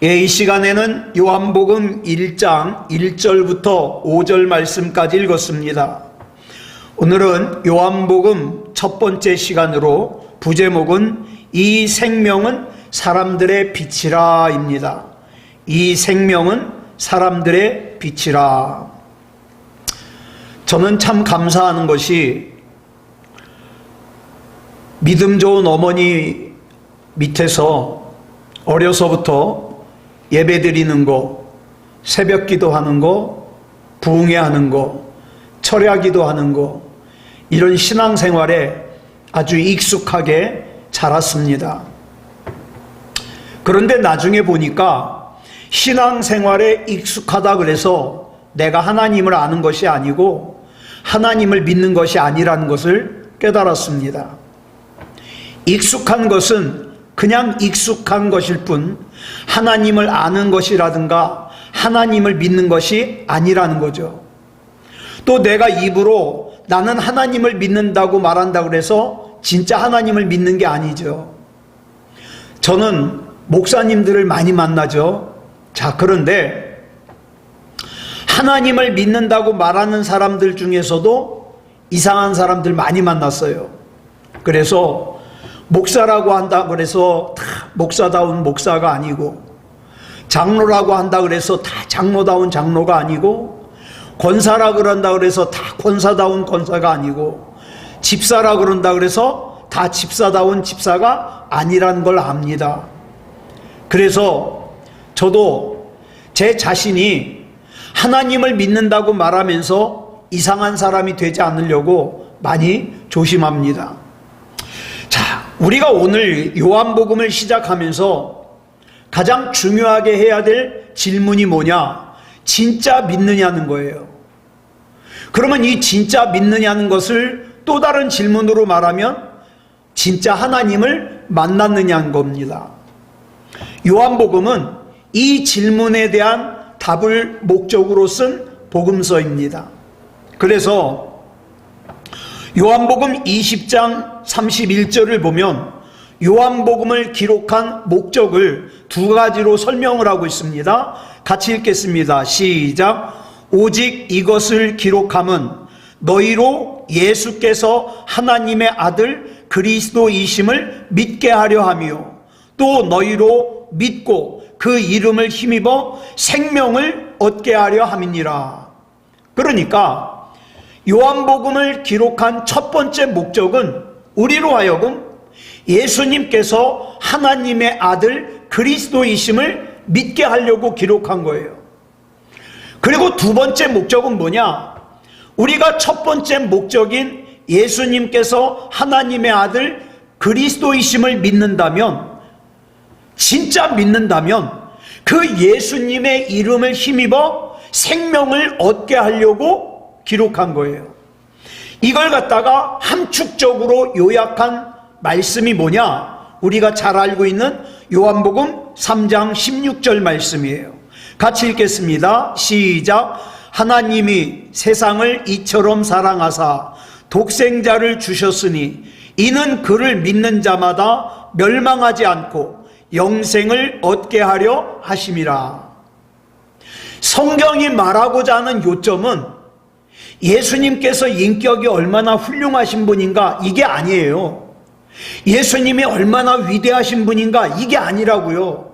이 시간에는 요한복음 1장 1절부터 5절 말씀까지 읽었습니다. 오늘은 요한복음 첫 번째 시간으로 부제목은 이 생명은 사람들의 빛이라 입니다. 이 생명은 사람들의 빛이라. 저는 참 감사하는 것이 믿음 좋은 어머니 밑에서 어려서부터 예배 드리는 거, 새벽 기도하는 거, 부흥회 하는 거, 철야 기도하는 거, 이런 신앙생활에 아주 익숙하게 자랐습니다. 그런데 나중에 보니까 신앙생활에 익숙하다 그래서 내가 하나님을 아는 것이 아니고 하나님을 믿는 것이 아니라는 것을 깨달았습니다. 익숙한 것은 그냥 익숙한 것일 뿐 하나님을 아는 것이라든가 하나님을 믿는 것이 아니라는 거죠. 또 내가 입으로 나는 하나님을 믿는다고 말한다고 해서 진짜 하나님을 믿는 게 아니죠. 저는 목사님들을 많이 만나죠. 자, 그런데 하나님을 믿는다고 말하는 사람들 중에서도 이상한 사람들 많이 만났어요. 그래서 목사라고 한다 그래서 다 목사다운 목사가 아니고, 장로라고 한다 그래서 다 장로다운 장로가 아니고, 권사라 그런다 그래서 다 권사다운 권사가 아니고, 집사라 그런다 그래서 다 집사다운 집사가 아니라는 걸 압니다. 그래서 저도 제 자신이 하나님을 믿는다고 말하면서 이상한 사람이 되지 않으려고 많이 조심합니다. 자, 우리가 오늘 요한복음을 시작하면서 가장 중요하게 해야 될 질문이 뭐냐? 진짜 믿느냐는 거예요. 그러면 이 진짜 믿느냐는 것을 또 다른 질문으로 말하면 진짜 하나님을 만났느냐는 겁니다. 요한복음은 이 질문에 대한 답을 목적으로 쓴 복음서입니다. 그래서 요한복음 20장 31절을 보면 요한복음을 기록한 목적을 두 가지로 설명을 하고 있습니다. 같이 읽겠습니다. 시작. 오직 이것을 기록함은 너희로 예수께서 하나님의 아들 그리스도이심을 믿게 하려 하며 또 너희로 믿고 그 이름을 힘입어 생명을 얻게 하려 함이니라. 그러니까 요한복음을 기록한 첫 번째 목적은 우리로 하여금 예수님께서 하나님의 아들 그리스도이심을 믿게 하려고 기록한 거예요. 그리고 두 번째 목적은 뭐냐? 우리가 첫 번째 목적인 예수님께서 하나님의 아들 그리스도이심을 믿는다면, 진짜 믿는다면 그 예수님의 이름을 힘입어 생명을 얻게 하려고 기록한 거예요. 이걸 갖다가 함축적으로 요약한 말씀이 뭐냐? 우리가 잘 알고 있는 요한복음 3장 16절 말씀이에요. 같이 읽겠습니다. 시작. 하나님이 세상을 이처럼 사랑하사 독생자를 주셨으니 이는 그를 믿는 자마다 멸망하지 않고 영생을 얻게 하려 하심이라. 성경이 말하고자 하는 요점은 예수님께서 인격이 얼마나 훌륭하신 분인가 이게 아니에요. 예수님이 얼마나 위대하신 분인가 이게 아니라고요.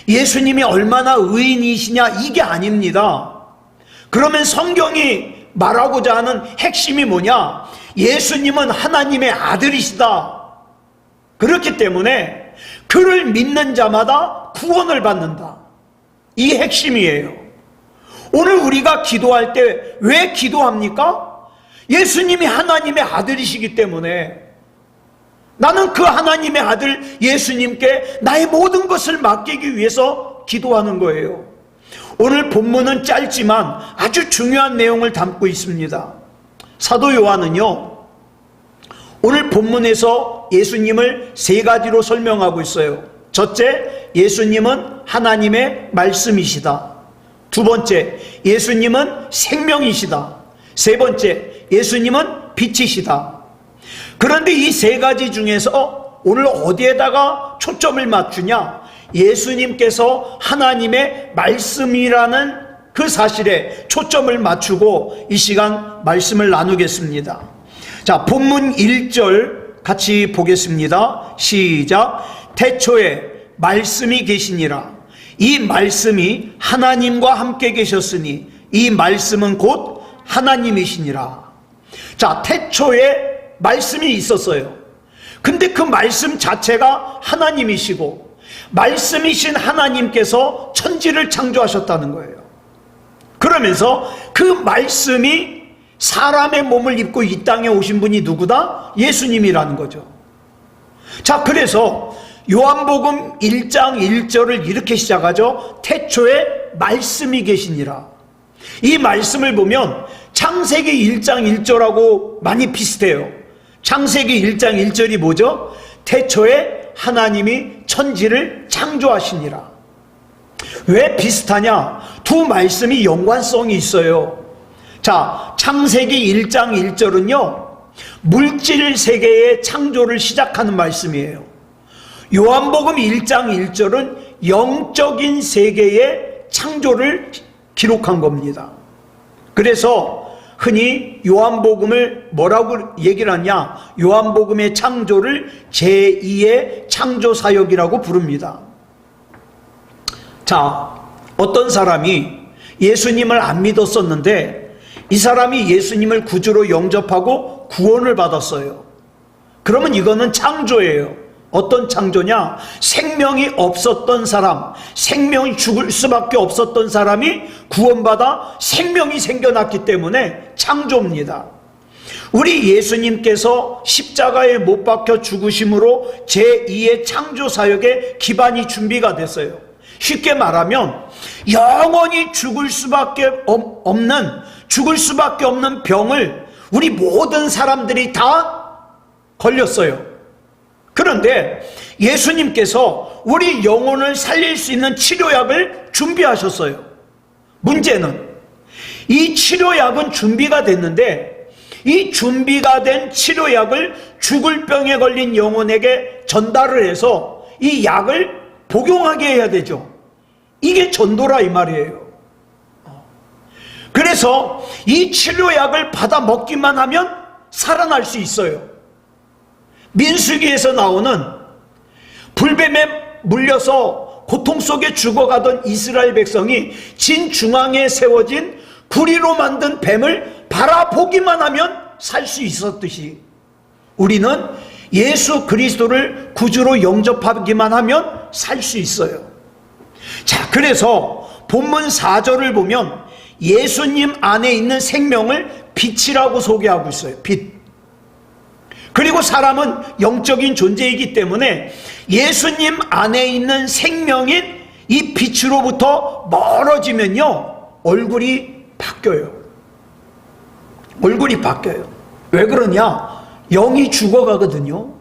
예수님이 얼마나 의인이시냐 이게 아닙니다. 그러면 성경이 말하고자 하는 핵심이 뭐냐? 예수님은 하나님의 아들이시다. 그렇기 때문에 그를 믿는 자마다 구원을 받는다. 이 핵심이에요. 오늘 우리가 기도할 때 왜 기도합니까? 예수님이 하나님의 아들이시기 때문에 나는 그 하나님의 아들 예수님께 나의 모든 것을 맡기기 위해서 기도하는 거예요. 오늘 본문은 짧지만 아주 중요한 내용을 담고 있습니다. 사도 요한은요, 오늘 본문에서 예수님을 세 가지로 설명하고 있어요. 첫째, 예수님은 하나님의 말씀이시다. 두 번째, 예수님은 생명이시다. 세 번째, 예수님은 빛이시다. 그런데 이 세 가지 중에서 오늘 어디에다가 초점을 맞추냐? 예수님께서 하나님의 말씀이라는 그 사실에 초점을 맞추고 이 시간 말씀을 나누겠습니다. 자, 본문 1절 같이 보겠습니다. 시작. 태초에 말씀이 계시니라. 이 말씀이 하나님과 함께 계셨으니 이 말씀은 곧 하나님이시니라. 자, 태초에 말씀이 있었어요. 근데 그 말씀 자체가 하나님이시고 말씀이신 하나님께서 천지를 창조하셨다는 거예요. 그러면서 그 말씀이 사람의 몸을 입고 이 땅에 오신 분이 누구다? 예수님이라는 거죠. 자, 그래서 요한복음 1장 1절을 이렇게 시작하죠. 태초에 말씀이 계시니라. 이 말씀을 보면 창세기 1장 1절하고 많이 비슷해요. 창세기 1장 1절이 뭐죠? 태초에 하나님이 천지를 창조하시니라. 왜 비슷하냐? 두 말씀이 연관성이 있어요. 자, 창세기 1장 1절은요 물질 세계의 창조를 시작하는 말씀이에요. 요한복음 1장 1절은 영적인 세계의 창조를 기록한 겁니다. 그래서 흔히 요한복음을 뭐라고 얘기를 하냐? 요한복음의 창조를 제2의 창조사역이라고 부릅니다. 자, 어떤 사람이 예수님을 안 믿었었는데 이 사람이 예수님을 구주로 영접하고 구원을 받았어요. 그러면 이거는 창조예요. 어떤 창조냐? 생명이 없었던 사람, 생명이 죽을 수밖에 없었던 사람이 구원받아 생명이 생겨났기 때문에 창조입니다. 우리 예수님께서 십자가에 못 박혀 죽으심으로 제2의 창조사역의 기반이 준비가 됐어요. 쉽게 말하면 영원히 죽을 수밖에 없는 병을 우리 모든 사람들이 다 걸렸어요. 그런데 예수님께서 우리 영혼을 살릴 수 있는 치료약을 준비하셨어요. 문제는 이 치료약은 준비가 됐는데 이 준비가 된 치료약을 죽을 병에 걸린 영혼에게 전달을 해서 이 약을 복용하게 해야 되죠. 이게 전도라 이 말이에요. 그래서 이 치료약을 받아 먹기만 하면 살아날 수 있어요. 민수기에서 나오는 불뱀에 물려서 고통 속에 죽어가던 이스라엘 백성이 진 중앙에 세워진 구리로 만든 뱀을 바라보기만 하면 살 수 있었듯이 우리는 예수 그리스도를 구주로 영접하기만 하면 살 수 있어요. 자, 그래서 본문 4절을 보면 예수님 안에 있는 생명을 빛이라고 소개하고 있어요. 빛. 그리고 사람은 영적인 존재이기 때문에 예수님 안에 있는 생명인 이 빛으로부터 멀어지면요 얼굴이 바뀌어요. 얼굴이 바뀌어요. 왜 그러냐? 영이 죽어가거든요.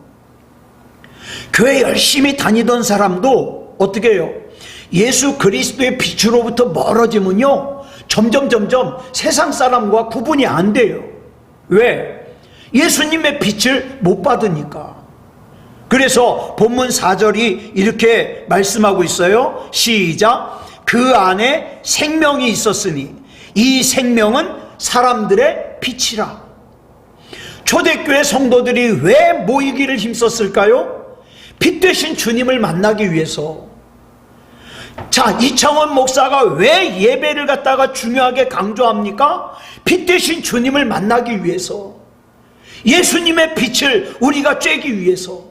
교회 열심히 다니던 사람도 어떻게 해요? 예수 그리스도의 빛으로부터 멀어지면요 점점 세상 사람과 구분이 안 돼요. 왜? 예수님의 빛을 못 받으니까. 그래서 본문 4절이 이렇게 말씀하고 있어요. 시작. 그 안에 생명이 있었으니 이 생명은 사람들의 빛이라. 초대교회 성도들이 왜 모이기를 힘썼을까요? 빛 되신 주님을 만나기 위해서. 자, 이창원 목사가 왜 예배를 갖다가 중요하게 강조합니까? 빛 되신 주님을 만나기 위해서. 예수님의 빛을 우리가 쬐기 위해서.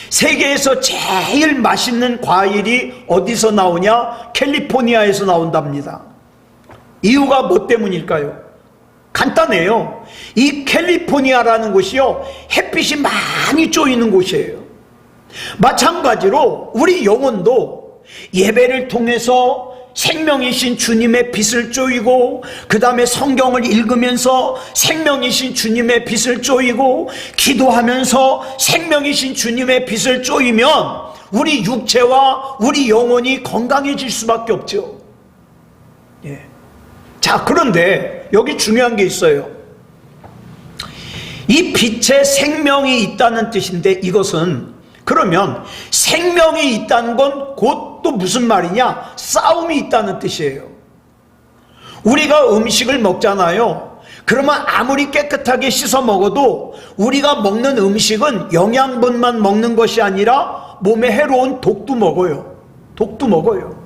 세계에서 제일 맛있는 과일이 어디서 나오냐? 캘리포니아에서 나온답니다. 이유가 뭐 때문일까요? 간단해요. 이 캘리포니아라는 곳이요 햇빛이 많이 쪼이는 곳이에요. 마찬가지로 우리 영혼도 예배를 통해서 생명이신 주님의 빛을 쪼이고 그 다음에 성경을 읽으면서 생명이신 주님의 빛을 쪼이고 기도하면서 생명이신 주님의 빛을 쪼이면 우리 육체와 우리 영혼이 건강해질 수밖에 없죠. 예. 자, 그런데 여기 중요한 게 있어요. 이 빛에 생명이 있다는 뜻인데 이것은 그러면 생명이 있다는 건 곧 또 무슨 말이냐? 싸움이 있다는 뜻이에요. 우리가 음식을 먹잖아요. 그러면 아무리 깨끗하게 씻어 먹어도 우리가 먹는 음식은 영양분만 먹는 것이 아니라 몸에 해로운 독도 먹어요. 독도 먹어요.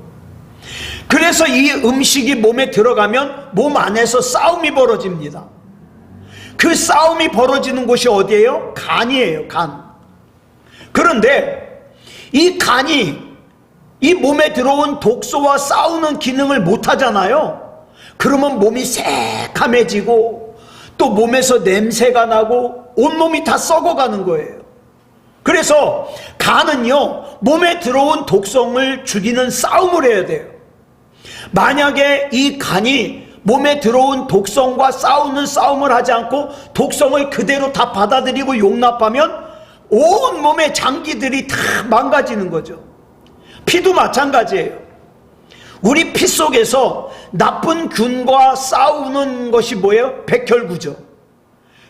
그래서 이 음식이 몸에 들어가면 몸 안에서 싸움이 벌어집니다. 그 싸움이 벌어지는 곳이 어디예요? 간이에요. 간. 그런데 이 간이 이 몸에 들어온 독소와 싸우는 기능을 못 하잖아요. 그러면 몸이 새카매지고 또 몸에서 냄새가 나고 온몸이 다 썩어가는 거예요. 그래서 간은요, 몸에 들어온 독성을 죽이는 싸움을 해야 돼요. 만약에 이 간이 몸에 들어온 독성과 싸우는 싸움을 하지 않고 독성을 그대로 다 받아들이고 용납하면 온 몸의 장기들이 다 망가지는 거죠. 피도 마찬가지예요. 우리 피 속에서 나쁜 균과 싸우는 것이 뭐예요? 백혈구죠.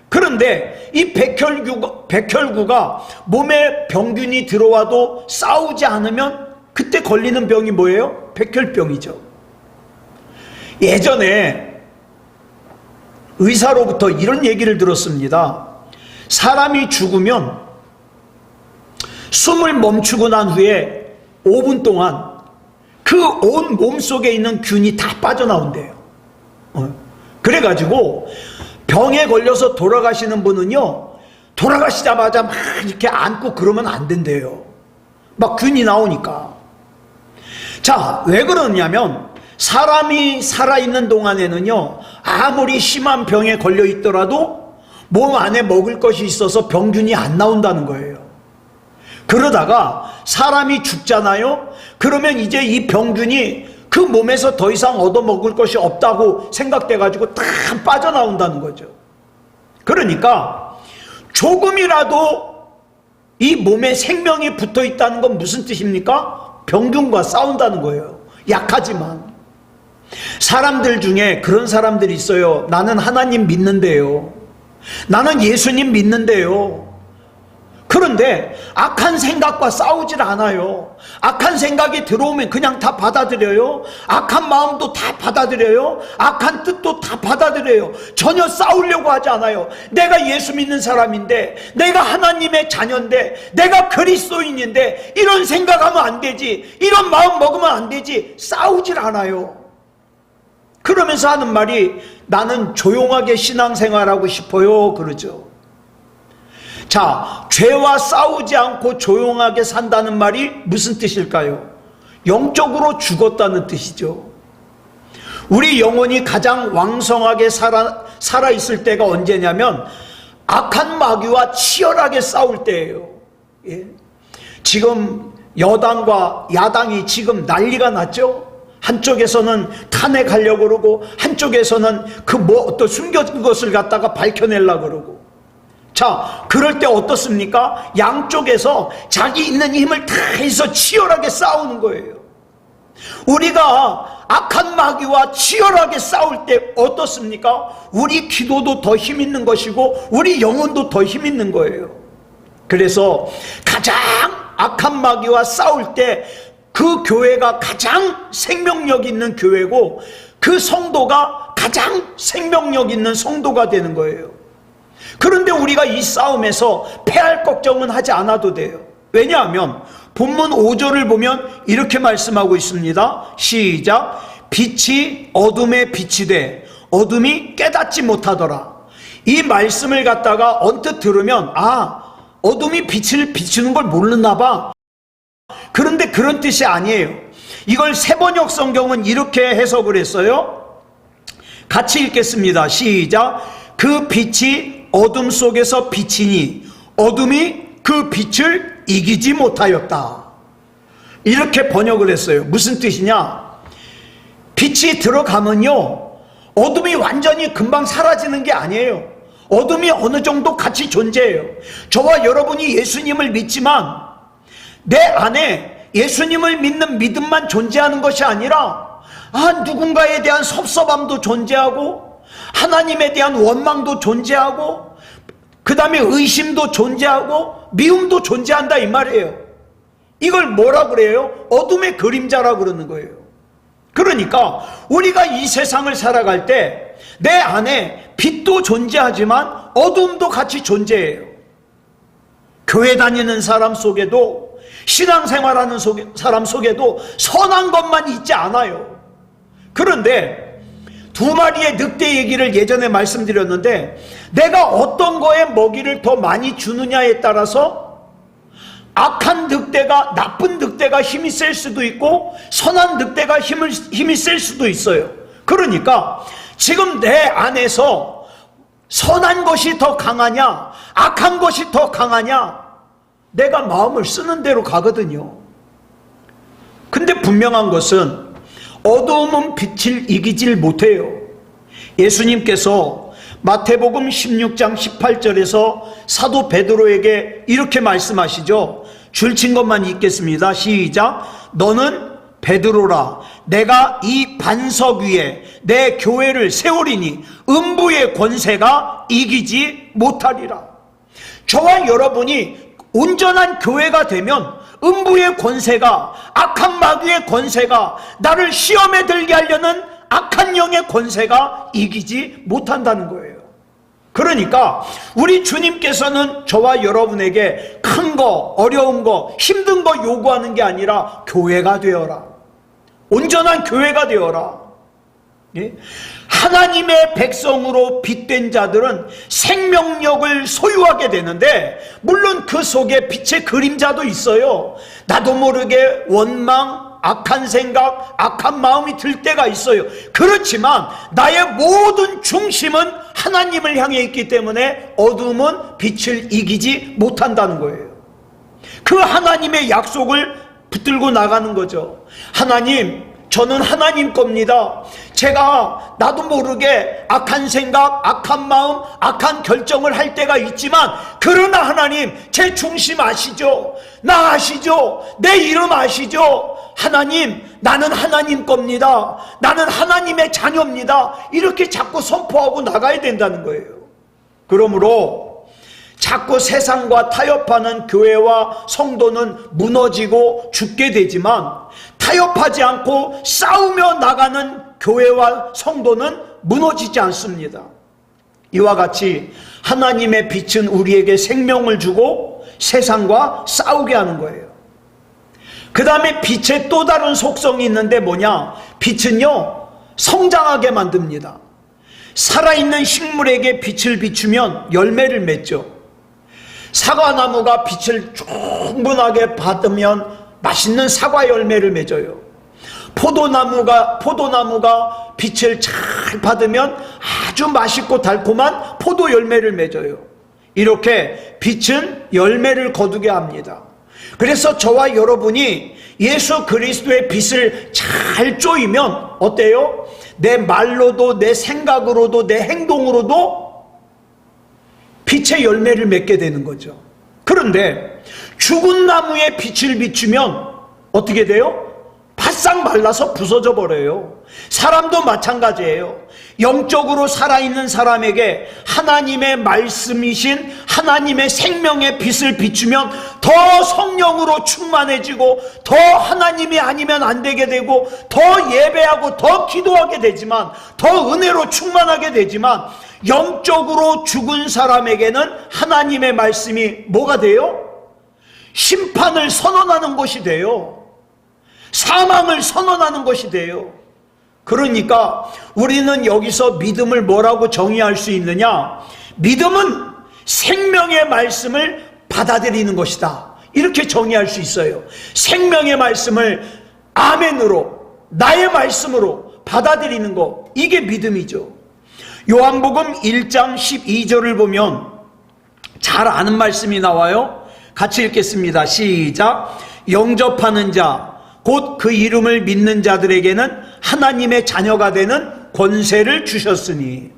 그런데 이 백혈구가 몸에 병균이 들어와도 싸우지 않으면 그때 걸리는 병이 뭐예요? 백혈병이죠. 예전에 의사로부터 이런 얘기를 들었습니다. 사람이 죽으면 숨을 멈추고 난 후에 5분 동안 그 온 몸속에 있는 균이 다 빠져나온대요. 그래가지고 병에 걸려서 돌아가시는 분은요, 돌아가시자마자 막 이렇게 안고 그러면 안 된대요. 막 균이 나오니까. 자, 왜 그러냐면 사람이 살아있는 동안에는요, 아무리 심한 병에 걸려 있더라도 몸 안에 먹을 것이 있어서 병균이 안 나온다는 거예요. 그러다가 사람이 죽잖아요. 그러면 이제 이 병균이 그 몸에서 더 이상 얻어먹을 것이 없다고 생각돼가지고 다 빠져나온다는 거죠. 그러니까 조금이라도 이 몸에 생명이 붙어있다는 건 무슨 뜻입니까? 병균과 싸운다는 거예요. 약하지만. 사람들 중에 그런 사람들이 있어요. 나는 하나님 믿는데요. 나는 예수님 믿는데요. 그런데 악한 생각과 싸우질 않아요. 악한 생각이 들어오면 그냥 다 받아들여요. 악한 마음도 다 받아들여요. 악한 뜻도 다 받아들여요. 전혀 싸우려고 하지 않아요. 내가 예수 믿는 사람인데, 내가 하나님의 자녀인데, 내가 그리스도인인데 이런 생각하면 안 되지, 이런 마음 먹으면 안 되지, 싸우질 않아요. 그러면서 하는 말이 나는 조용하게 신앙생활하고 싶어요 그러죠. 자, 죄와 싸우지 않고 조용하게 산다는 말이 무슨 뜻일까요? 영적으로 죽었다는 뜻이죠. 우리 영혼이 가장 왕성하게 살아있을 때가 언제냐면 악한 마귀와 치열하게 싸울 때예요. 예. 지금 여당과 야당이 지금 난리가 났죠. 한쪽에서는 탄핵하려고 그러고 한쪽에서는 어떤 숨겨진 것을 갖다가 밝혀내려고 그러고. 자, 그럴 때 어떻습니까? 양쪽에서 자기 있는 힘을 다해서 치열하게 싸우는 거예요. 우리가 악한 마귀와 치열하게 싸울 때 어떻습니까? 우리 기도도 더 힘 있는 것이고 우리 영혼도 더 힘 있는 거예요. 그래서 가장 악한 마귀와 싸울 때 그 교회가 가장 생명력 있는 교회고 그 성도가 가장 생명력 있는 성도가 되는 거예요. 그런데 우리가 이 싸움에서 패할 걱정은 하지 않아도 돼요. 왜냐하면 본문 5절을 보면 이렇게 말씀하고 있습니다. 시작. 빛이 어둠에 빛이 돼 어둠이 깨닫지 못하더라. 이 말씀을 갖다가 언뜻 들으면 어둠이 빛을 비추는 걸 모르나 봐. 그런데 그런 뜻이 아니에요. 이걸 새번역 성경은 이렇게 해석을 했어요. 같이 읽겠습니다. 시작. 그 빛이 어둠 속에서 비치니 어둠이 그 빛을 이기지 못하였다. 이렇게 번역을 했어요. 무슨 뜻이냐? 빛이 들어가면요, 어둠이 완전히 금방 사라지는 게 아니에요. 어둠이 어느 정도 같이 존재해요. 저와 여러분이 예수님을 믿지만 내 안에 예수님을 믿는 믿음만 존재하는 것이 아니라 누군가에 대한 섭섭함도 존재하고 하나님에 대한 원망도 존재하고 그 다음에 의심도 존재하고 미움도 존재한다 이 말이에요. 이걸 뭐라 그래요? 어둠의 그림자라 그러는 거예요. 그러니까 우리가 이 세상을 살아갈 때 내 안에 빛도 존재하지만 어둠도 같이 존재해요. 교회 다니는 사람 속에도, 신앙생활하는 사람 속에도 선한 것만 있지 않아요. 그런데 두 마리의 늑대 얘기를 예전에 말씀드렸는데, 내가 어떤 거에 먹이를 더 많이 주느냐에 따라서 악한 늑대가, 나쁜 늑대가 힘이 셀 수도 있고 선한 늑대가 힘이 셀 수도 있어요. 그러니까 지금 내 안에서 선한 것이 더 강하냐 악한 것이 더 강하냐, 내가 마음을 쓰는 대로 가거든요. 근데 분명한 것은 어두움은 빛을 이기질 못해요. 예수님께서 마태복음 16장 18절에서 사도 베드로에게 이렇게 말씀하시죠. 줄친 것만 읽겠습니다. 시작. 너는 베드로라. 내가 이 반석 위에 내 교회를 세우리니 음부의 권세가 이기지 못하리라. 저와 여러분이 온전한 교회가 되면 음부의 권세가, 악한 마귀의 권세가, 나를 시험에 들게 하려는 악한 영의 권세가 이기지 못한다는 거예요. 그러니까 우리 주님께서는 저와 여러분에게 큰 거, 어려운 거, 힘든 거 요구하는 게 아니라 교회가 되어라. 온전한 교회가 되어라. 예? 하나님의 백성으로 빚된 자들은 생명력을 소유하게 되는데, 물론 그 속에 빛의 그림자도 있어요. 나도 모르게 원망, 악한 생각, 악한 마음이 들 때가 있어요. 그렇지만 나의 모든 중심은 하나님을 향해 있기 때문에 어둠은 빛을 이기지 못한다는 거예요. 그 하나님의 약속을 붙들고 나가는 거죠. 하나님, 저는 하나님 겁니다. 제가 나도 모르게 악한 생각, 악한 마음, 악한 결정을 할 때가 있지만, 그러나 하나님, 제 중심 아시죠? 나 아시죠? 내 이름 아시죠? 하나님, 나는 하나님 겁니다. 나는 하나님의 자녀입니다. 이렇게 자꾸 선포하고 나가야 된다는 거예요. 그러므로 자꾸 세상과 타협하는 교회와 성도는 무너지고 죽게 되지만, 타협하지 않고 싸우며 나가는 교회와 성도는 무너지지 않습니다. 이와 같이 하나님의 빛은 우리에게 생명을 주고 세상과 싸우게 하는 거예요. 그 다음에 빛의 또 다른 속성이 있는데 뭐냐? 빛은요, 성장하게 만듭니다. 살아있는 식물에게 빛을 비추면 열매를 맺죠. 사과나무가 빛을 충분하게 받으면 맛있는 사과 열매를 맺어요. 포도나무가 빛을 잘 받으면 아주 맛있고 달콤한 포도 열매를 맺어요. 이렇게 빛은 열매를 거두게 합니다. 그래서 저와 여러분이 예수 그리스도의 빛을 잘 쪼이면 어때요? 내 말로도, 내 생각으로도, 내 행동으로도 빛의 열매를 맺게 되는 거죠. 그런데 죽은 나무에 빛을 비추면 어떻게 돼요? 바싹 말라서 부서져 버려요. 사람도 마찬가지예요. 영적으로 살아있는 사람에게 하나님의 말씀이신 하나님의 생명의 빛을 비추면 더 성령으로 충만해지고, 더 하나님이 아니면 안 되게 되고, 더 예배하고 더 기도하게 되지만, 더 은혜로 충만하게 되지만, 영적으로 죽은 사람에게는 하나님의 말씀이 뭐가 돼요? 심판을 선언하는 것이 돼요. 사망을 선언하는 것이 돼요. 그러니까 우리는 여기서 믿음을 뭐라고 정의할 수 있느냐? 믿음은 생명의 말씀을 받아들이는 것이다. 이렇게 정의할 수 있어요. 생명의 말씀을 아멘으로, 나의 말씀으로 받아들이는 것, 이게 믿음이죠. 요한복음 1장 12절을 보면 잘 아는 말씀이 나와요. 같이 읽겠습니다. 시작. 영접하는 자, 곧 그 이름을 믿는 자들에게는 하나님의 자녀가 되는 권세를 주셨으니.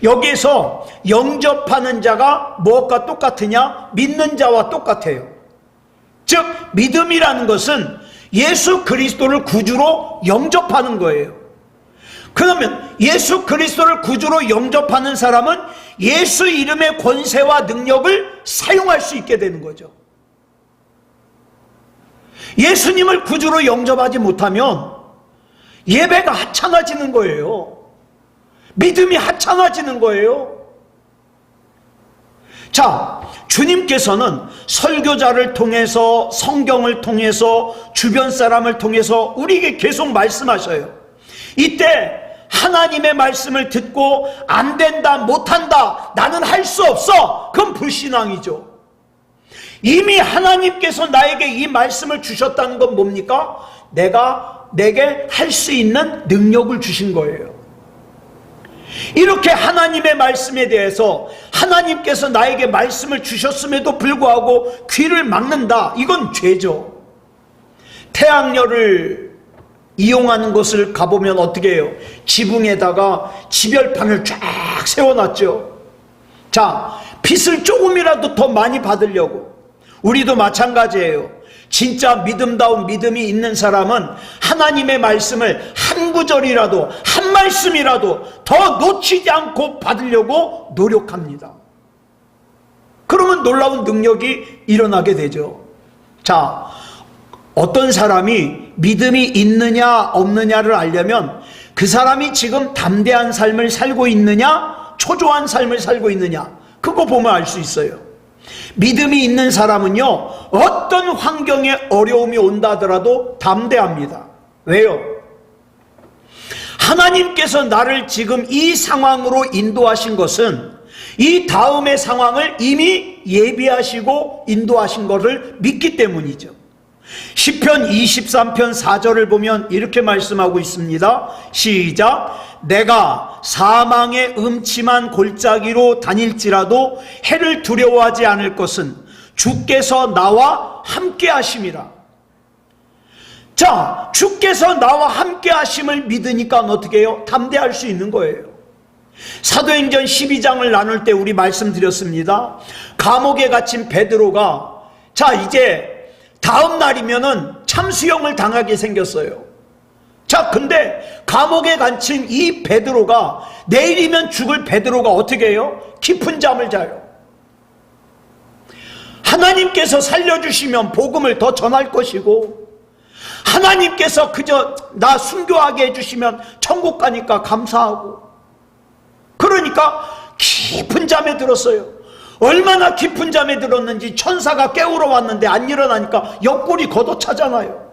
여기에서 영접하는 자가 무엇과 똑같으냐? 믿는 자와 똑같아요. 즉 믿음이라는 것은 예수 그리스도를 구주로 영접하는 거예요. 그러면 예수 그리스도를 구주로 영접하는 사람은 예수 이름의 권세와 능력을 사용할 수 있게 되는 거죠. 예수님을 구주로 영접하지 못하면 예배가 하찮아지는 거예요. 믿음이 하찮아지는 거예요. 자, 주님께서는 설교자를 통해서, 성경을 통해서, 주변 사람을 통해서 우리에게 계속 말씀하셔요. 이때 하나님의 말씀을 듣고 안 된다, 못한다, 나는 할 수 없어, 그건 불신앙이죠. 이미 하나님께서 나에게 이 말씀을 주셨다는 건 뭡니까? 내게 할 수 있는 능력을 주신 거예요. 이렇게 하나님의 말씀에 대해서 하나님께서 나에게 말씀을 주셨음에도 불구하고 귀를 막는다, 이건 죄죠. 태양열을 이용하는 곳을 가보면 어떻게 해요? 지붕에다가 지별판을 쫙 세워놨죠. 자, 빛을 조금이라도 더 많이 받으려고, 우리도 마찬가지예요. 진짜 믿음다운 믿음이 있는 사람은 하나님의 말씀을 한 구절이라도, 한 말씀이라도 더 놓치지 않고 받으려고 노력합니다. 그러면 놀라운 능력이 일어나게 되죠. 자, 어떤 사람이 믿음이 있느냐 없느냐를 알려면 그 사람이 지금 담대한 삶을 살고 있느냐, 초조한 삶을 살고 있느냐, 그거 보면 알 수 있어요. 믿음이 있는 사람은요, 어떤 환경에 어려움이 온다 하더라도 담대합니다. 왜요? 하나님께서 나를 지금 이 상황으로 인도하신 것은 이 다음의 상황을 이미 예비하시고 인도하신 것을 믿기 때문이죠. 시편 23편 4절을 보면 이렇게 말씀하고 있습니다. 시작. 내가 사망의 음침한 골짜기로 다닐지라도 해를 두려워하지 않을 것은 주께서 나와 함께 하심이라. 자, 주께서 나와 함께 하심을 믿으니까 어떻게 해요? 담대할 수 있는 거예요. 사도행전 12장을 나눌 때 우리 말씀드렸습니다. 감옥에 갇힌 베드로가, 자, 이제 다음 날이면은 참수형을 당하게 생겼어요. 자, 근데 감옥에 갇힌 이 베드로가, 내일이면 죽을 베드로가 어떻게 해요? 깊은 잠을 자요. 하나님께서 살려주시면 복음을 더 전할 것이고, 하나님께서 그저 나 순교하게 해주시면 천국 가니까 감사하고, 그러니까 깊은 잠에 들었어요. 얼마나 깊은 잠에 들었는지 천사가 깨우러 왔는데 안 일어나니까 옆구리 걷어차잖아요.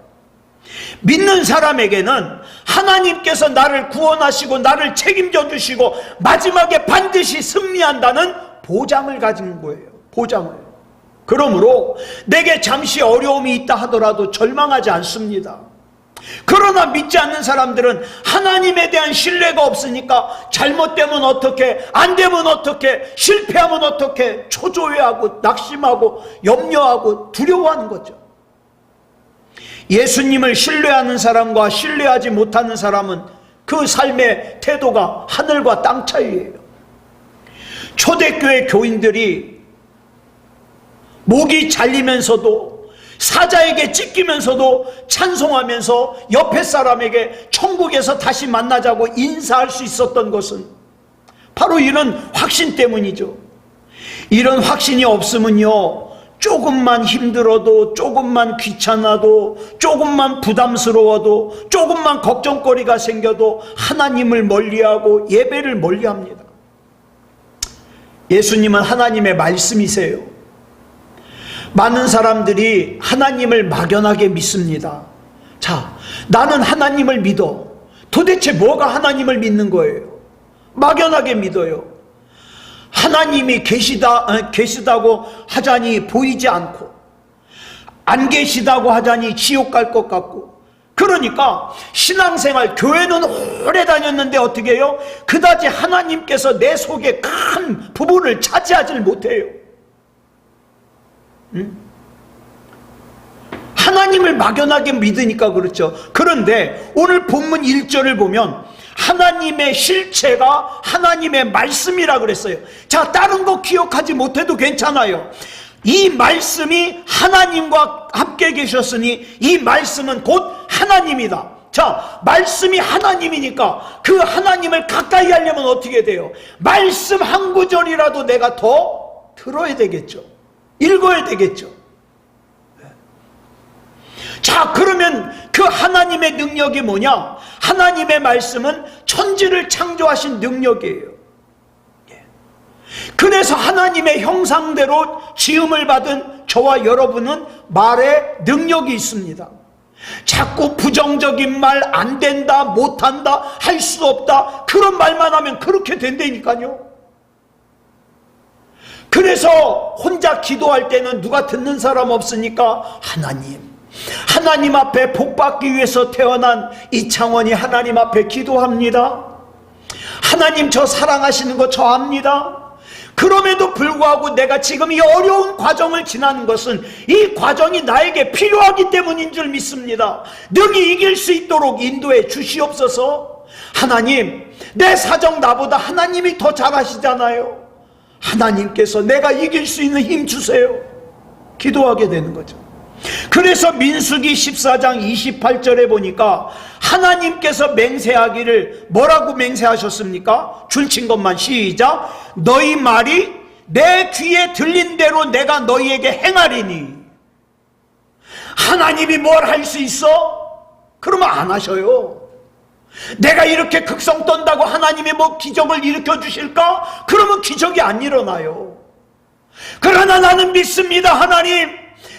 믿는 사람에게는 하나님께서 나를 구원하시고 나를 책임져 주시고 마지막에 반드시 승리한다는 보장을 가진 거예요. 보장을. 그러므로 내게 잠시 어려움이 있다 하더라도 절망하지 않습니다. 그러나 믿지 않는 사람들은 하나님에 대한 신뢰가 없으니까 잘못되면 어떻게, 안 되면 어떻게, 실패하면 어떻게 초조해하고 낙심하고 염려하고 두려워하는 거죠. 예수님을 신뢰하는 사람과 신뢰하지 못하는 사람은 그 삶의 태도가 하늘과 땅 차이예요. 초대교회 교인들이 목이 잘리면서도, 사자에게 찢기면서도 찬송하면서 옆에 사람에게 천국에서 다시 만나자고 인사할 수 있었던 것은 바로 이런 확신 때문이죠. 이런 확신이 없으면요, 조금만 힘들어도, 조금만 귀찮아도, 조금만 부담스러워도, 조금만 걱정거리가 생겨도 하나님을 멀리하고 예배를 멀리합니다. 예수님은 하나님의 말씀이세요. 많은 사람들이 하나님을 막연하게 믿습니다. 자, 나는 하나님을 믿어. 도대체 뭐가 하나님을 믿는 거예요? 막연하게 믿어요. 하나님이 계시다고 하자니 보이지 않고, 안 계시다고 하자니 지옥 갈 것 같고, 그러니까 신앙생활, 교회는 오래 다녔는데 어떻게 해요? 그다지 하나님께서 내 속에 큰 부분을 차지하지 못해요. 하나님을 막연하게 믿으니까 그렇죠. 그런데 오늘 본문 1절을 보면 하나님의 실체가 하나님의 말씀이라 그랬어요. 자, 다른 거 기억하지 못해도 괜찮아요. 이 말씀이 하나님과 함께 계셨으니 이 말씀은 곧 하나님이다. 자, 말씀이 하나님이니까 그 하나님을 가까이 하려면 어떻게 돼요? 말씀 한 구절이라도 내가 더 들어야 되겠죠. 읽어야 되겠죠. 자, 그러면 그 하나님의 능력이 뭐냐? 하나님의 말씀은 천지를 창조하신 능력이에요. 그래서 하나님의 형상대로 지음을 받은 저와 여러분은 말에 능력이 있습니다. 자꾸 부정적인 말, 안 된다, 못한다, 할 수 없다, 그런 말만 하면 그렇게 된다니까요. 그래서 혼자 기도할 때는 누가 듣는 사람 없으니까 하나님 앞에 복받기 위해서 태어난 이창원이 하나님 앞에 기도합니다. 하나님, 저 사랑하시는 거 저 압니다. 그럼에도 불구하고 내가 지금 이 어려운 과정을 지나는 것은 이 과정이 나에게 필요하기 때문인 줄 믿습니다. 능히 이길 수 있도록 인도해 주시옵소서. 하나님, 내 사정 나보다 하나님이 더 잘하시잖아요. 하나님께서 내가 이길 수 있는 힘 주세요. 기도하게 되는 거죠. 그래서 민수기 14장 28절에 보니까 하나님께서 맹세하기를 뭐라고 맹세하셨습니까? 줄친 것만 시작. 너희 말이 내 귀에 들린 대로 내가 너희에게 행하리니. 하나님이 뭘 할 수 있어? 그러면 안 하셔요. 내가 이렇게 극성 떤다고 하나님이 뭐 기적을 일으켜 주실까? 그러면 기적이 안 일어나요. 그러나 나는 믿습니다.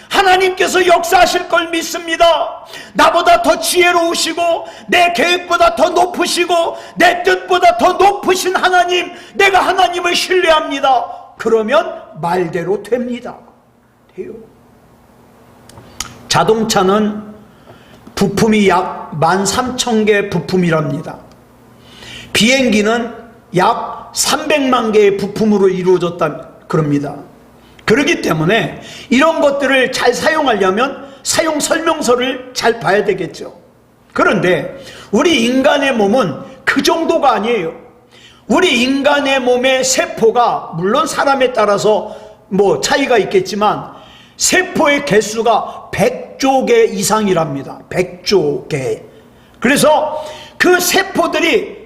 하나님께서 역사하실 걸 믿습니다. 나보다 더 지혜로우시고 내 계획보다 더 높으시고 내 뜻보다 더 높으신 하나님, 내가 하나님을 신뢰합니다. 그러면 말대로 됩니다. 돼요. 자동차는 부품이 약 13,000개 부품이랍니다. 비행기는 약 300만 개의 부품으로 이루어졌다 그럽니다. 그렇기 때문에 이런 것들을 잘 사용하려면 사용 설명서를 잘 봐야 되겠죠. 그런데 우리 인간의 몸은 그 정도가 아니에요. 우리 인간의 몸의 세포가 물론 사람에 따라서 뭐 차이가 있겠지만 세포의 개수가 100조 개 이상이랍니다. 100조 개. 그래서 그 세포들이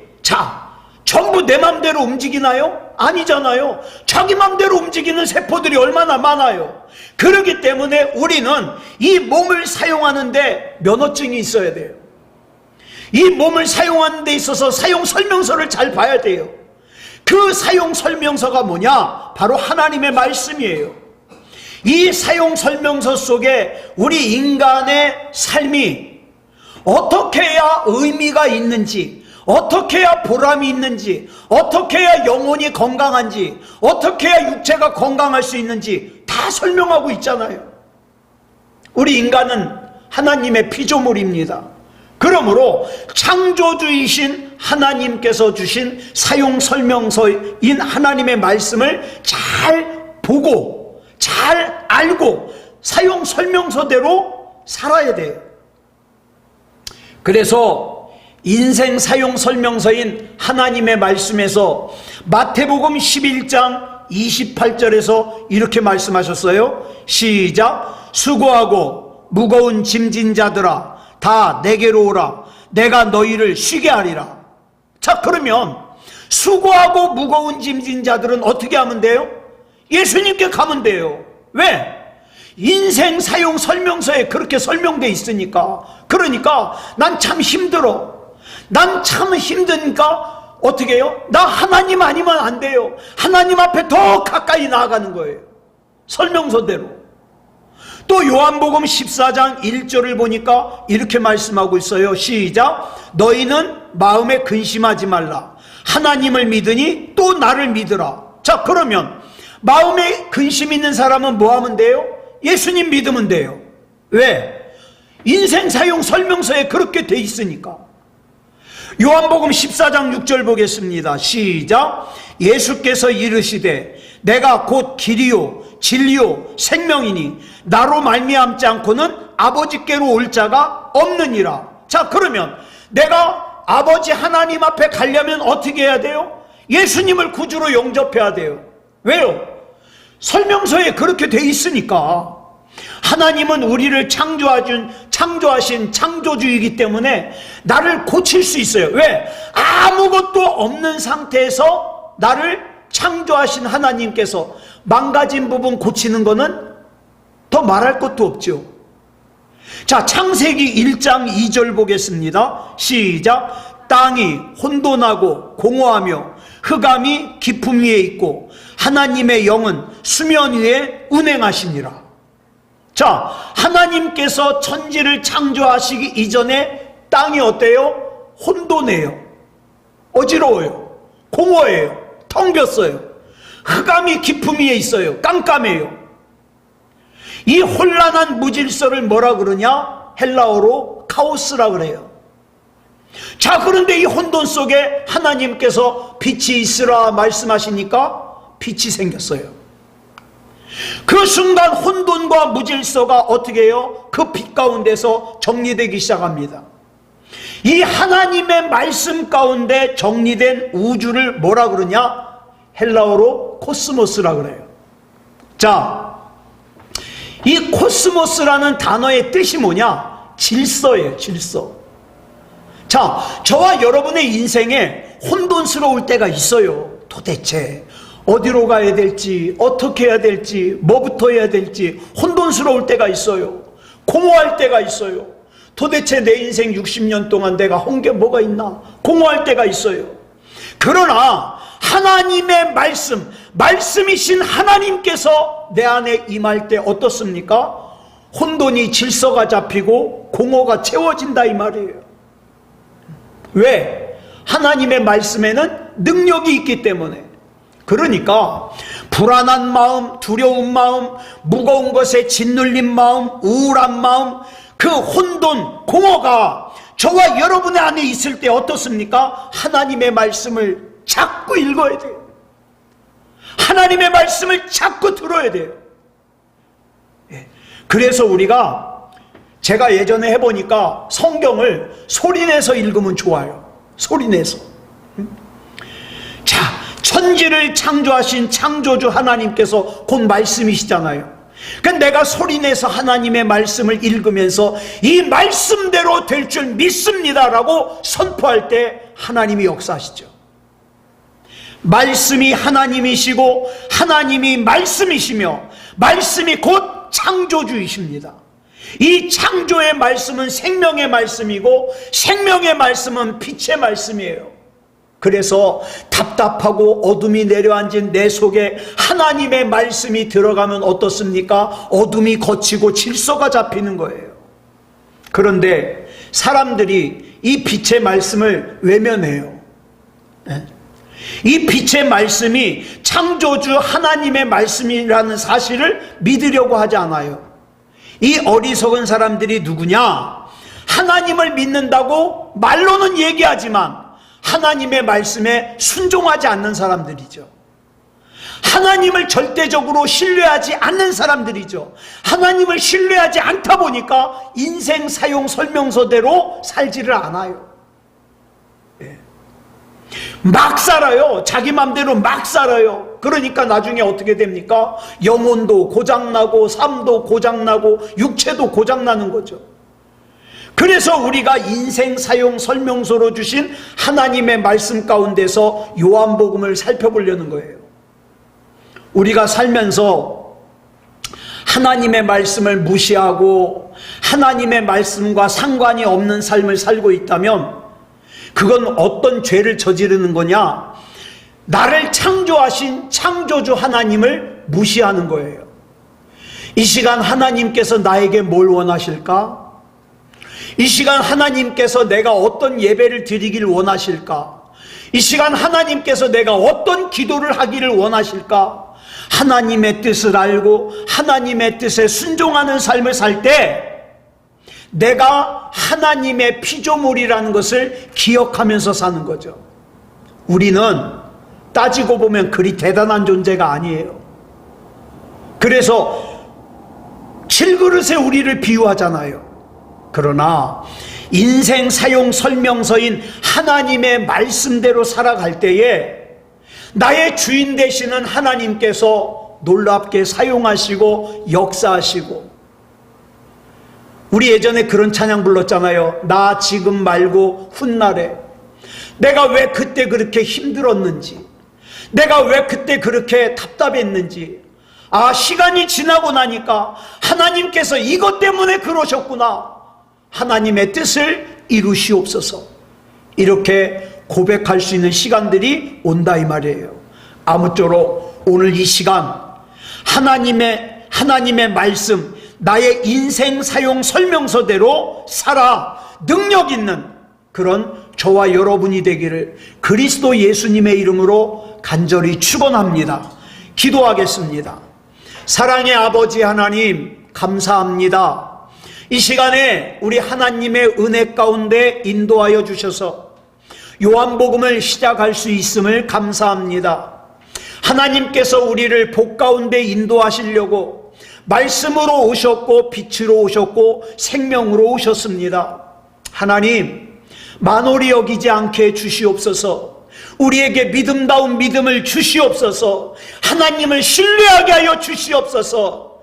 전부 내 맘대로 움직이나요? 아니잖아요. 자기 맘대로 움직이는 세포들이 얼마나 많아요. 그렇기 때문에 우리는 이 몸을 사용하는데 면허증이 있어야 돼요. 이 몸을 사용하는 데 있어서 사용 설명서를 잘 봐야 돼요. 그 사용 설명서가 뭐냐? 바로 하나님의 말씀이에요. 이 사용 설명서 속에 우리 인간의 삶이 어떻게 해야 의미가 있는지, 어떻게 해야 보람이 있는지, 어떻게 해야 영혼이 건강한지, 어떻게 해야 육체가 건강할 수 있는지 다 설명하고 있잖아요. 우리 인간은 하나님의 피조물입니다. 그러므로 창조주이신 하나님께서 주신 사용 설명서인 하나님의 말씀을 잘 보고 잘 알고 사용 설명서대로 살아야 돼요. 그래서 인생 사용 설명서인 하나님의 말씀에서 마태복음 11장 28절에서 이렇게 말씀하셨어요. 시작. 수고하고 무거운 짐진 자들아 다 내게로 오라. 내가 너희를 쉬게 하리라. 자, 그러면 수고하고 무거운 짐진 자들은 어떻게 하면 돼요? 예수님께 가면 돼요. 왜? 인생 사용 설명서에 그렇게 설명되어 있으니까. 그러니까 난 참 힘들어. 난 참 힘드니까 어떻게 해요? 나 하나님 아니면 안 돼요. 하나님 앞에 더 가까이 나아가는 거예요. 설명서대로. 또 요한복음 14장 1절을 보니까 이렇게 말씀하고 있어요. 시작. 너희는 마음에 근심하지 말라. 하나님을 믿으니 또 나를 믿으라. 자, 그러면 마음에 근심 있는 사람은 뭐 하면 돼요? 예수님 믿으면 돼요. 왜? 인생 사용 설명서에 그렇게 돼 있으니까. 요한복음 14장 6절 보겠습니다. 시작. 예수께서 이르시되 내가 곧 길이요 진리요 생명이니 나로 말미암지 않고는 아버지께로 올 자가 없느니라. 자, 그러면 내가 아버지 하나님 앞에 가려면 어떻게 해야 돼요? 예수님을 구주로 영접해야 돼요. 왜요? 설명서에 그렇게 돼 있으니까. 하나님은 우리를 창조하신 창조주이기 때문에 나를 고칠 수 있어요. 왜? 아무것도 없는 상태에서 나를 창조하신 하나님께서 망가진 부분 고치는 거는 더 말할 것도 없죠. 자, 창세기 1장 2절 보겠습니다. 시작. 땅이 혼돈하고 공허하며 흑암이 깊음 위에 있고 하나님의 영은 수면 위에 운행하시니라. 자, 하나님께서 천지를 창조하시기 이전에 땅이 어때요? 혼돈해요. 어지러워요. 공허해요. 텅 겼어요. 흑암이 깊음 위에 있어요. 깜깜해요. 이 혼란한 무질서를 뭐라 그러냐? 헬라어로 카오스라 그래요. 자, 그런데 이 혼돈 속에 하나님께서 빛이 있으라 말씀하시니까 빛이 생겼어요. 그 순간 혼돈과 무질서가 어떻게 해요? 그 빛 가운데서 정리되기 시작합니다. 이 하나님의 말씀 가운데 정리된 우주를 뭐라 그러냐? 헬라어로 코스모스라 그래요. 자, 이 코스모스라는 단어의 뜻이 뭐냐? 질서예요, 질서. 자, 저와 여러분의 인생에 혼돈스러울 때가 있어요. 도대체 어디로 가야 될지, 어떻게 해야 될지, 뭐부터 해야 될지 혼돈스러울 때가 있어요. 공허할 때가 있어요. 도대체 내 인생 60년 동안 내가 한 게 뭐가 있나? 공허할 때가 있어요. 그러나 하나님의 말씀이신 하나님께서 내 안에 임할 때 어떻습니까? 혼돈이 질서가 잡히고 공허가 채워진다 이 말이에요. 왜? 하나님의 말씀에는 능력이 있기 때문에. 그러니까 불안한 마음, 두려운 마음, 무거운 것에 짓눌린 마음, 우울한 마음, 그 혼돈, 공허가 저와 여러분의 안에 있을 때 어떻습니까? 하나님의 말씀을 자꾸 읽어야 돼요. 하나님의 말씀을 자꾸 들어야 돼요. 그래서 제가 예전에 해보니까 성경을 소리내서 읽으면 좋아요. 소리내서. 자, 천지를 창조하신 창조주 하나님께서 곧 말씀이시잖아요. 그러니까 내가 소리내서 하나님의 말씀을 읽으면서 이 말씀대로 될 줄 믿습니다라고 선포할 때 하나님이 역사하시죠. 말씀이 하나님이시고 하나님이 말씀이시며 말씀이 곧 창조주이십니다. 이 창조의 말씀은 생명의 말씀이고 생명의 말씀은 빛의 말씀이에요. 그래서 답답하고 어둠이 내려앉은 내 속에 하나님의 말씀이 들어가면 어떻습니까? 어둠이 걷히고 질서가 잡히는 거예요. 그런데 사람들이 이 빛의 말씀을 외면해요. 이 빛의 말씀이 창조주 하나님의 말씀이라는 사실을 믿으려고 하지 않아요. 이 어리석은 사람들이 누구냐? 하나님을 믿는다고 말로는 얘기하지만 하나님의 말씀에 순종하지 않는 사람들이죠. 하나님을 절대적으로 신뢰하지 않는 사람들이죠. 하나님을 신뢰하지 않다 보니까 인생 사용 설명서대로 살지를 않아요. 막 살아요. 자기 맘대로 막 살아요. 그러니까 나중에 어떻게 됩니까? 영혼도 고장나고 삶도 고장나고 육체도 고장나는 거죠. 그래서 우리가 인생 사용 설명서로 주신 하나님의 말씀 가운데서 요한복음을 살펴보려는 거예요. 우리가 살면서 하나님의 말씀을 무시하고 하나님의 말씀과 상관이 없는 삶을 살고 있다면 그건 어떤 죄를 저지르는 거냐? 나를 창조하신 창조주 하나님을 무시하는 거예요. 이 시간 하나님께서 나에게 뭘 원하실까? 이 시간 하나님께서 내가 어떤 예배를 드리길 원하실까? 이 시간 하나님께서 내가 어떤 기도를 하기를 원하실까? 하나님의 뜻을 알고 하나님의 뜻에 순종하는 삶을 살 때 내가 하나님의 피조물이라는 것을 기억하면서 사는 거죠. 우리는 따지고 보면 그리 대단한 존재가 아니에요. 그래서 질그릇에 우리를 비유하잖아요. 그러나 인생 사용 설명서인 하나님의 말씀대로 살아갈 때에 나의 주인 되시는 하나님께서 놀랍게 사용하시고 역사하시고 우리 예전에 그런 찬양 불렀잖아요. 나 지금 말고 훗날에. 내가 왜 그때 그렇게 힘들었는지, 내가 왜 그때 그렇게 답답했는지, 시간이 지나고 나니까 하나님께서 이것 때문에 그러셨구나, 하나님의 뜻을 이루시옵소서, 이렇게 고백할 수 있는 시간들이 온다 이 말이에요. 아무쪼록 오늘 이 시간 하나님의 말씀, 나의 인생 사용 설명서대로 살아 능력 있는 그런 저와 여러분이 되기를 그리스도 예수님의 이름으로 간절히 축원합니다. 기도하겠습니다. 사랑의 아버지 하나님, 감사합니다. 이 시간에 우리 하나님의 은혜 가운데 인도하여 주셔서 요한복음을 시작할 수 있음을 감사합니다. 하나님께서 우리를 복 가운데 인도하시려고 말씀으로 오셨고 빛으로 오셨고 생명으로 오셨습니다. 하나님, 만홀히 여기지 않게 주시옵소서. 우리에게 믿음다운 믿음을 주시옵소서. 하나님을 신뢰하게 하여 주시옵소서.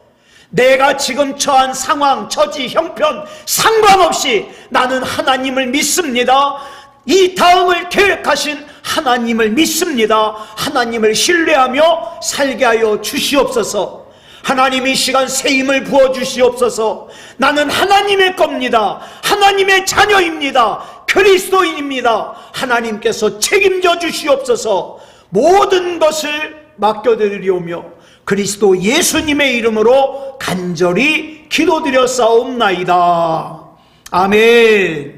내가 지금 처한 상황, 처지, 형편 상관없이 나는 하나님을 믿습니다. 이 다음을 계획하신 하나님을 믿습니다. 하나님을 신뢰하며 살게 하여 주시옵소서. 하나님, 이 시간 새 힘을 부어주시옵소서. 나는 하나님의 겁니다. 하나님의 자녀입니다. 그리스도인입니다. 하나님께서 책임져 주시옵소서. 모든 것을 맡겨드리오며 그리스도 예수님의 이름으로 간절히 기도드렸사옵나이다. 아멘.